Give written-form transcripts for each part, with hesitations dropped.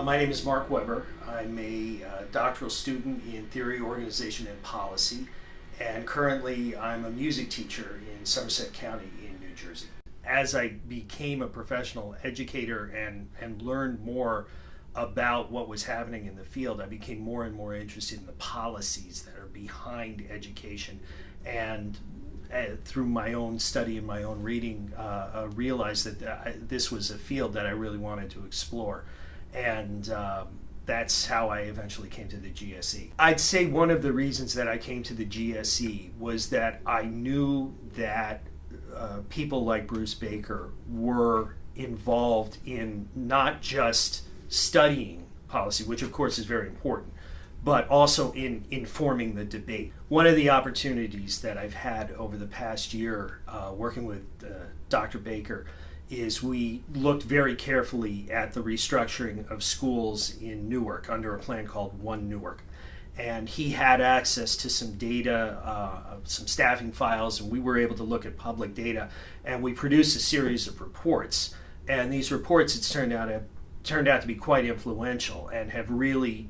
My name is Mark Weber. I'm a doctoral student in theory, organization, and policy, and currently I'm a music teacher in Somerset County in New Jersey. As I became a professional educator and learned more about what was happening in the field, I became more and more interested in the policies that are behind education, and through my own study and my own reading, realized that this was a field that I really wanted to explore. And that's how I eventually came to the GSE. I'd say one of the reasons that I came to the GSE was that I knew that people like Bruce Baker were involved in not just studying policy, which of course is very important, but also in informing the debate. One of the opportunities that I've had over the past year working with Dr. Baker is we looked very carefully at the restructuring of schools in Newark under a plan called One Newark. And he had access to some data, some staffing files, and we were able to look at public data. And we produced a series of reports. And these reports, it's turned out to be quite influential and have really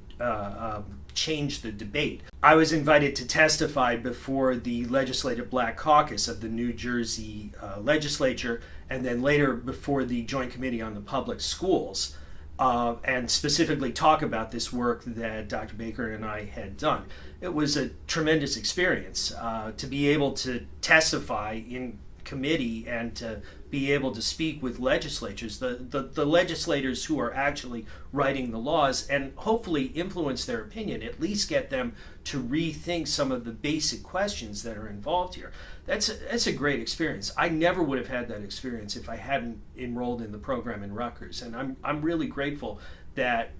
changed the debate. I was invited to testify before the Legislative Black Caucus of the New Jersey legislature, and then later before the Joint Committee on the Public Schools, and specifically talk about this work that Dr. Baker and I had done. It was a tremendous experience to be able to testify in committee and to be able to speak with legislatures, the legislators who are actually writing the laws, and hopefully influence their opinion, at least get them to rethink some of the basic questions that are involved here. That's a great experience. I never would have had that experience if I hadn't enrolled in the program in Rutgers, and I'm really grateful that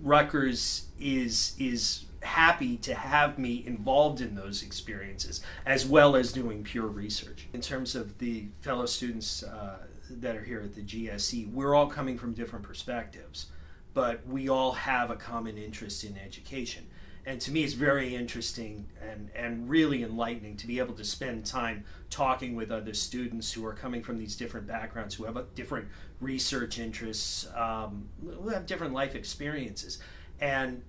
Rutgers is happy to have me involved in those experiences, as well as doing pure research. In terms of the fellow students that are here at the GSE, we're all coming from different perspectives, but we all have a common interest in education. And to me, it's very interesting and really enlightening to be able to spend time talking with other students who are coming from these different backgrounds, who have different research interests, who have different life experiences, and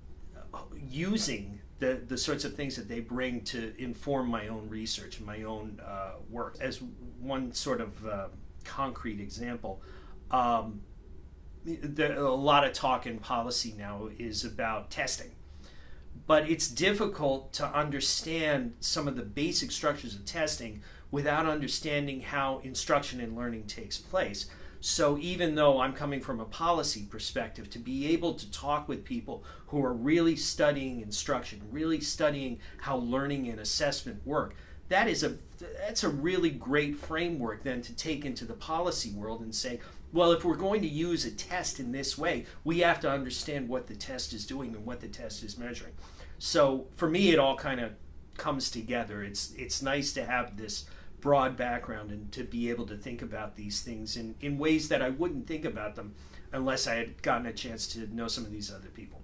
using the sorts of things that they bring to inform my own research and my own work. As one sort of concrete example, a lot of talk in policy now is about testing. But it's difficult to understand some of the basic structures of testing without understanding how instruction and learning takes place. So even though I'm coming from a policy perspective, to be able to talk with people who are really studying instruction, really studying how learning and assessment work, that's a really great framework then to take into the policy world and say, well, if we're going to use a test in this way, we have to understand what the test is doing and what the test is measuring. So for me, it all kind of comes together. It's nice to have this broad background and to be able to think about these things in ways that I wouldn't think about them unless I had gotten a chance to know some of these other people.